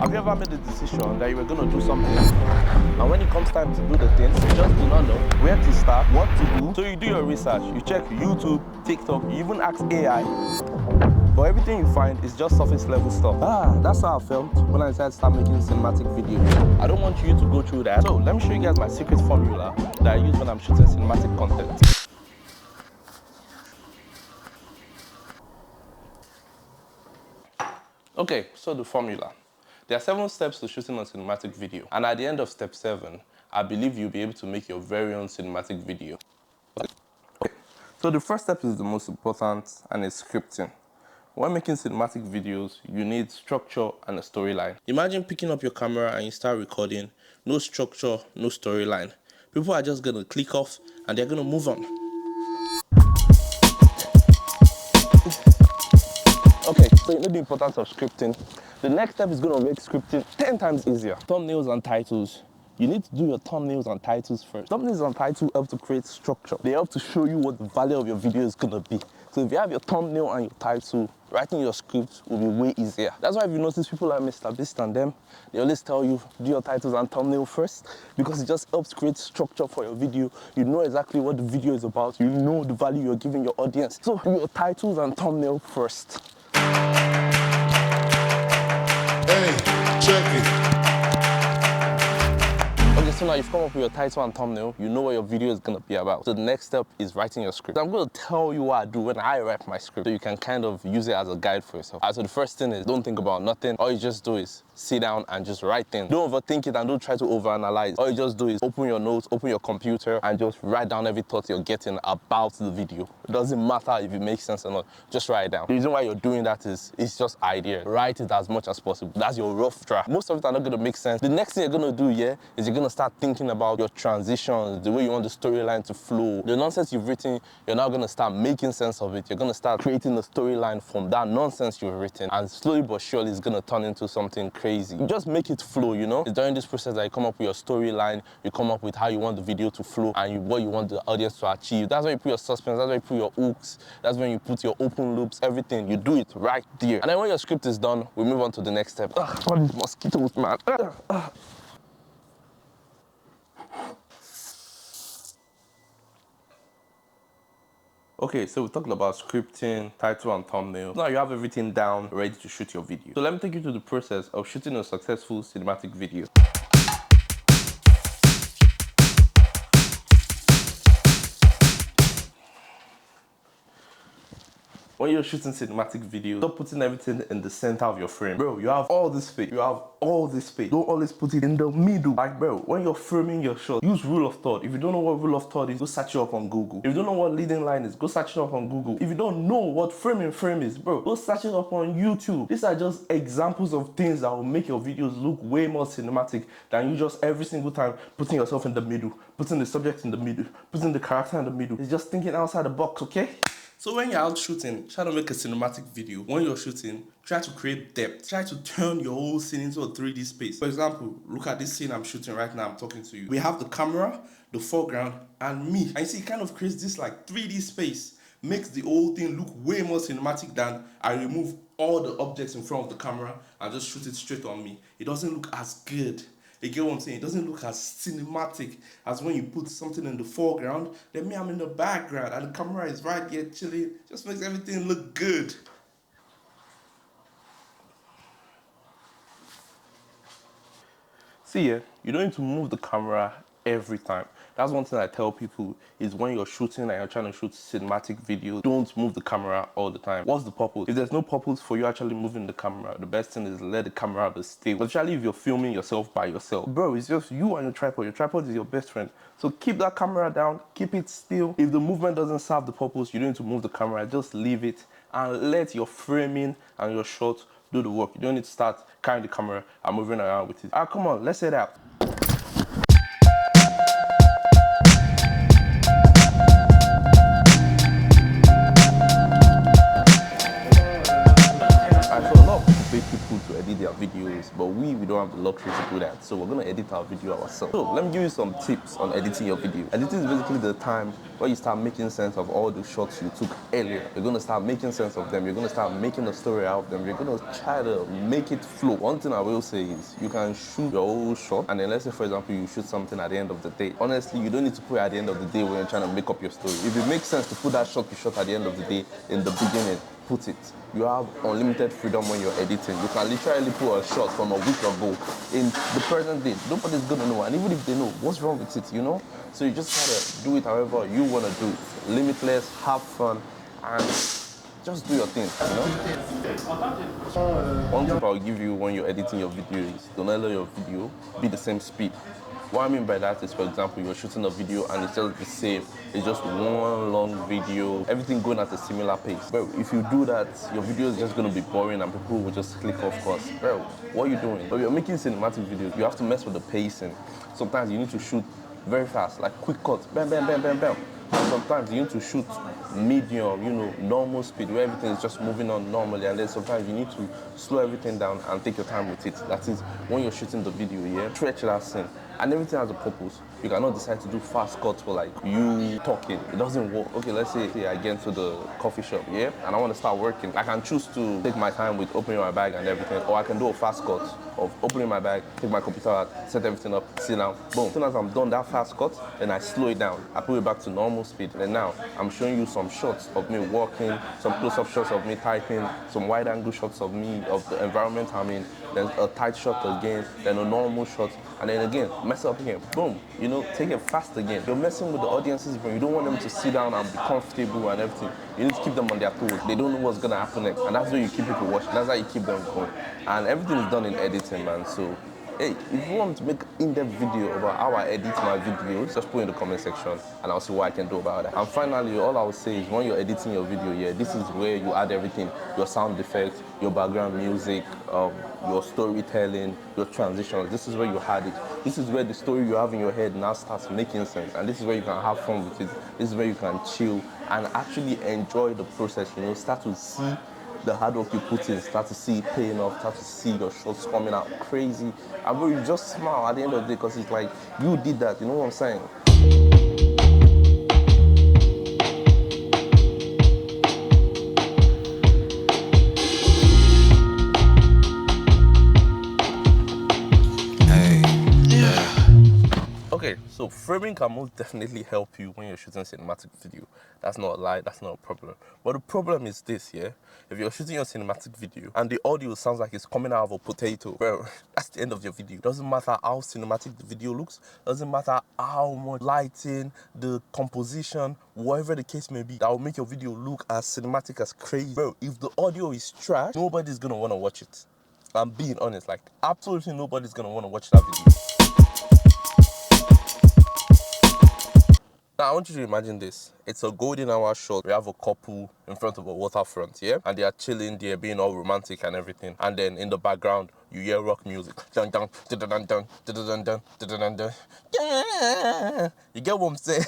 Have you ever made a decision that you were going to do something, and when it comes time to do the things, you just do not know where to start, what to do? So you do your research, you check YouTube, TikTok, you even ask AI, but everything you find is just surface level stuff. That's how I felt when I decided to start making cinematic videos. I don't want you to go through that. So let me show you guys my secret formula that I use when I'm shooting cinematic content. Okay, so the formula. There are 7 steps to shooting a cinematic video, and at the end of step 7, I believe you'll be able to make your very own cinematic video. Okay. So the first step is the most important, and it's scripting. When making cinematic videos, you need structure and a storyline. Imagine picking up your camera and you start recording, no structure, no storyline. People are just gonna click off and they're gonna move on. Okay, so you know the importance of scripting. The next step is going to make scripting 10 times easier. Thumbnails and titles. You need to do your thumbnails and titles first. Thumbnails and titles help to create structure. They help to show you what the value of your video is going to be. So if you have your thumbnail and your title, writing your script will be way easier. That's why if you notice people like Mr. Beast and them, they always tell you do your titles and thumbnail first, because it just helps create structure for your video. You know exactly what the video is about. You know the value you're giving your audience. So do your titles and thumbnail first. Hey, check it. Okay, so now you've come up with your title and thumbnail, you know what your video is gonna be about. So the next step is writing your script. I'm gonna tell you what I do when I write my script, so you can kind of use it as a guide for yourself. So the first thing is, don't think about nothing. All you just do is sit down and just write things. Don't overthink it and don't try to overanalyze. All you just do is open your notes, open your computer, and just write down every thought you're getting about the video. It doesn't matter if it makes sense or not, just write it down. The reason why you're doing that is, it's just idea. Write it as much as possible. That's your rough draft. Most of it are not gonna make sense. The next thing you're gonna do, is you're gonna start thinking about your transitions, the way you want the storyline to flow. The nonsense you've written, you're now gonna start making sense of it. You're gonna start creating a storyline from that nonsense you've written, and slowly but surely it's gonna turn into something crazy. You just make it flow, you know? It's during this process that you come up with your storyline, you come up with how you want the video to flow, and what you want the audience to achieve. That's when you put your suspense, that's when you put your hooks, that's when you put your open loops, everything. You do it right there. And then when your script is done, we move on to the next step. All these mosquitoes, man. Okay, so we talked about scripting, title and thumbnail. Now you have everything down, ready to shoot your video. So let me take you through the process of shooting a successful cinematic video. When you're shooting cinematic videos, stop putting everything in the center of your frame. Bro, you have all this space. You have all this space. Don't always put it in the middle. Like, bro, when you're framing your shot, use rule of third. If you don't know what rule of third is, go search it up on Google. If you don't know what leading line is, go search it up on Google. If you don't know what frame is, bro, go search it up on YouTube. These are just examples of things that will make your videos look way more cinematic than you just every single time putting yourself in the middle, putting the subject in the middle, putting the character in the middle. It's just thinking outside the box, okay? So when you're out shooting, try to make a cinematic video. When you're shooting, try to create depth. Try to turn your whole scene into a 3D space. For example, look at this scene I'm shooting right now, I'm talking to you. We have the camera, the foreground, and me. And you see, it kind of creates this like 3D space. Makes the whole thing look way more cinematic than I remove all the objects in front of the camera and just shoot it straight on me. It doesn't look as good. You get what I'm saying? It doesn't look as cinematic as when you put something in the foreground, then me, I'm in the background, and the camera is right here chilling. Just makes everything look good. See, you don't need to move the camera every time. That's one thing I tell people, is when you're shooting and you're trying to shoot cinematic videos, don't move the camera all the time. What's the purpose? If there's no purpose for you actually moving the camera, the best thing is let the camera be still. Especially if you're filming yourself by yourself. Bro, it's just you and your tripod. Your tripod is your best friend. So keep that camera down, keep it still. If the movement doesn't serve the purpose, you don't need to move the camera, just leave it and let your framing and your shot do the work. You don't need to start carrying the camera and moving around with it. Come on, let's head out. So a lot of people pay people to edit their videos, but we don't have the luxury to do that. So we're gonna edit our video ourselves. So let me give you some tips on editing your video. Editing is basically the time where you start making sense of all the shots you took earlier. You're gonna start making sense of them. You're gonna start making a story out of them. You're gonna try to make it flow. One thing I will say is you can shoot your whole shot, and then let's say for example you shoot something at the end of the day. Honestly, you don't need to put it at the end of the day when you're trying to make up your story. If it makes sense to put that shot you shot at the end of the day in the beginning, put it. You have unlimited freedom when you're editing. You can literally put a shot from a week ago in the present day. Nobody's gonna know, and even if they know, what's wrong with it, you know? So you just gotta do it however you wanna do it. Limitless, have fun, and just do your thing, you know? One tip I'll give you when you're editing your video is don't let your video be the same speed. What I mean by that is, for example, you're shooting a video and it's just the same. It's just one long video, everything going at a similar pace. Bro, if you do that, your video is just going to be boring and people will just click off course. Bro, what are you doing? But you're making cinematic videos, you have to mess with the pacing. Sometimes you need to shoot very fast, like quick cuts, bam, bam, bam, bam, bam. And sometimes you need to shoot medium, you know, normal speed, where everything is just moving on normally, and then sometimes you need to slow everything down and take your time with it. That is, when you're shooting the video, yeah, stretch that scene. And everything has a purpose. You cannot decide to do fast cuts for like you talking. It doesn't work. Okay, let's say I get into the coffee shop, yeah, and I want to start working. I can choose to take my time with opening my bag and everything, or I can do a fast cut of opening my bag, take my computer out, set everything up, sit down, boom. As soon as I'm done that fast cut, then I slow it down. I put it back to normal speed. And now I'm showing you some shots of me walking, some close-up shots of me typing, some wide-angle shots of me, of the environment I'm in, then a tight shot again, then a normal shot, and then again, mess up again, boom, you know, take it fast again. You're messing with the audience's brain. You don't want them to sit down and be comfortable and everything. You need to keep them on their toes. They don't know what's gonna happen next, and that's where you keep people watching. That's how you keep them going. And everything is done in editing, man, so hey, if you want to make in-depth video about how I edit my videos, just put in the comment section and I'll see what I can do about that. And finally, all I will say is when you're editing your video, yeah, this is where you add everything, your sound effects, your background music, your storytelling, your transitions. This is where you add it. This is where the story you have in your head now starts making sense. And this is where you can have fun with it. This is where you can chill and actually enjoy the process, you know, start to see the hard work you put in, start to see it paying off, start to see your shots coming out crazy. And bro, you just smile at the end of the day because it's like, you did that, you know what I'm saying? Okay, so framing can most definitely help you when you're shooting cinematic video. That's not a lie, that's not a problem. But the problem is this, yeah? If you're shooting your cinematic video and the audio sounds like it's coming out of a potato, bro, that's the end of your video. Doesn't matter how cinematic the video looks, doesn't matter how much lighting, the composition, whatever the case may be, that will make your video look as cinematic as crazy. Bro, if the audio is trash, nobody's gonna wanna watch it. I'm being honest, like absolutely nobody's gonna wanna watch that video. Now, I want you to imagine this. It's a golden hour shot. We have a couple in front of a waterfront, yeah? And they are chilling, they're being all romantic and everything. And then in the background, you hear rock music. Dun, dun, dun, dun, dun, dun, dun, dun, dun, dun, dun. Yeah. You get what I'm saying?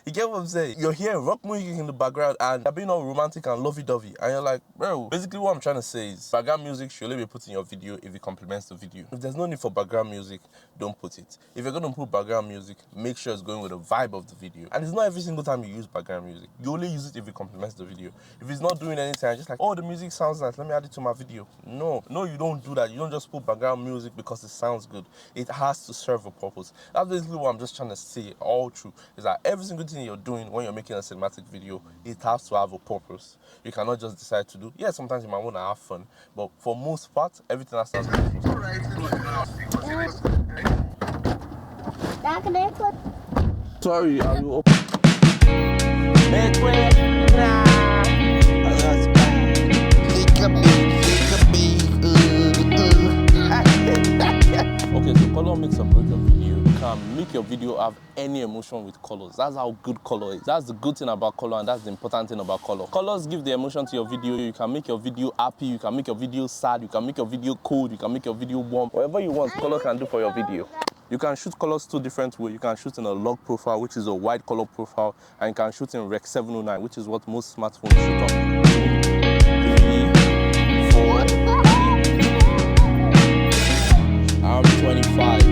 You get what I'm saying? You're hearing rock music in the background and they're being all romantic and lovey-dovey. And you're like, bro, basically what I'm trying to say is background music should only be put in your video if it complements the video. If there's no need for background music, don't put it. If you're going to put background music, make sure it's going with the vibe of the video. And it's not every single time you use background music. You only use it if it complements the video. If it's not doing anything, just like, oh, the music sounds nice, let me add it to my video. No, you don't do that. You don't just put background music because it sounds good. It has to serve a purpose. That's basically what I'm just trying to say all through, is that every single thing you're doing when you're making a cinematic video, it has to have a purpose. You cannot just decide to do, yeah, sometimes you might want to have fun, but for most part, everything has to have a purpose. Sorry, are you open? Okay, so color makes or break your video. You can make your video have any emotion with colors. That's how good color is. That's the good thing about color, and that's the important thing about color. Colors give the emotion to your video. You can make your video happy, you can make your video sad, you can make your video cold, you can make your video warm. Whatever you want, color can do for your video. You can shoot colors two different ways. You can shoot in a log profile, which is a wide color profile, and you can shoot in Rec 709, which is what most smartphones shoot on. 3, 4. 25.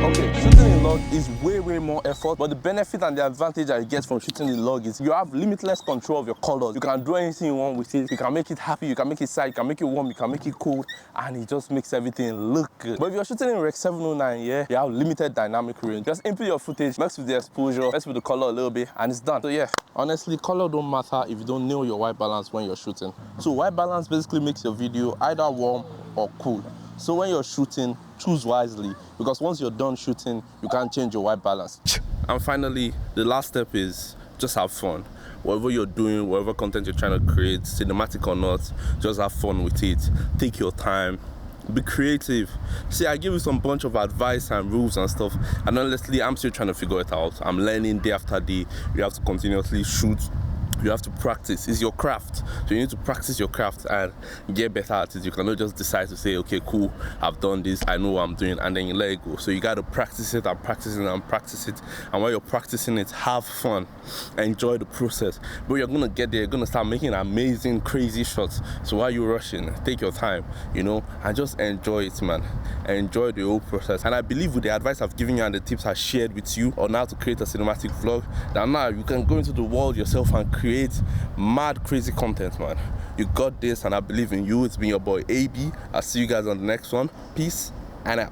Okay, shooting in log is way more effort, but the benefit and the advantage that you get from shooting in log is you have limitless control of your colors. You can do anything you want with it. You can make it happy, you can make it sad, you can make it warm, you can make it cold, and it just makes everything look good. But if you're shooting in Rec 709, yeah, you have limited dynamic range. Just input your footage, mess with the exposure, mess with the color a little bit, and it's done. So yeah, honestly, color don't matter if you don't nail your white balance when you're shooting. So white balance basically makes your video either warm or cool. So when you're shooting, choose wisely, because once you're done shooting, you can't change your white balance. And finally, the last step is just have fun. Whatever you're doing, whatever content you're trying to create, cinematic or not, just have fun with it. Take your time. Be creative. See, I give you some bunch of advice and rules and stuff, and honestly, I'm still trying to figure it out. I'm learning day after day. You have to continuously shoot. You have to practice. It's your craft. So you need to practice your craft and get better at it. You cannot just decide to say, okay, cool, I've done this, I know what I'm doing, and then you let it go. So you got to practice it and practice it and practice it. And while you're practicing it, have fun. Enjoy the process. But you're going to get there, you're going to start making amazing, crazy shots. So while you're rushing, take your time, you know, and just enjoy it, man. Enjoy the whole process. And I believe with the advice I've given you and the tips I've shared with you on how to create a cinematic vlog, that now you can go into the world yourself and create mad, crazy content, man. You got this, and I believe in you. It's been your boy AB. I'll see you guys on the next one. Peace and out.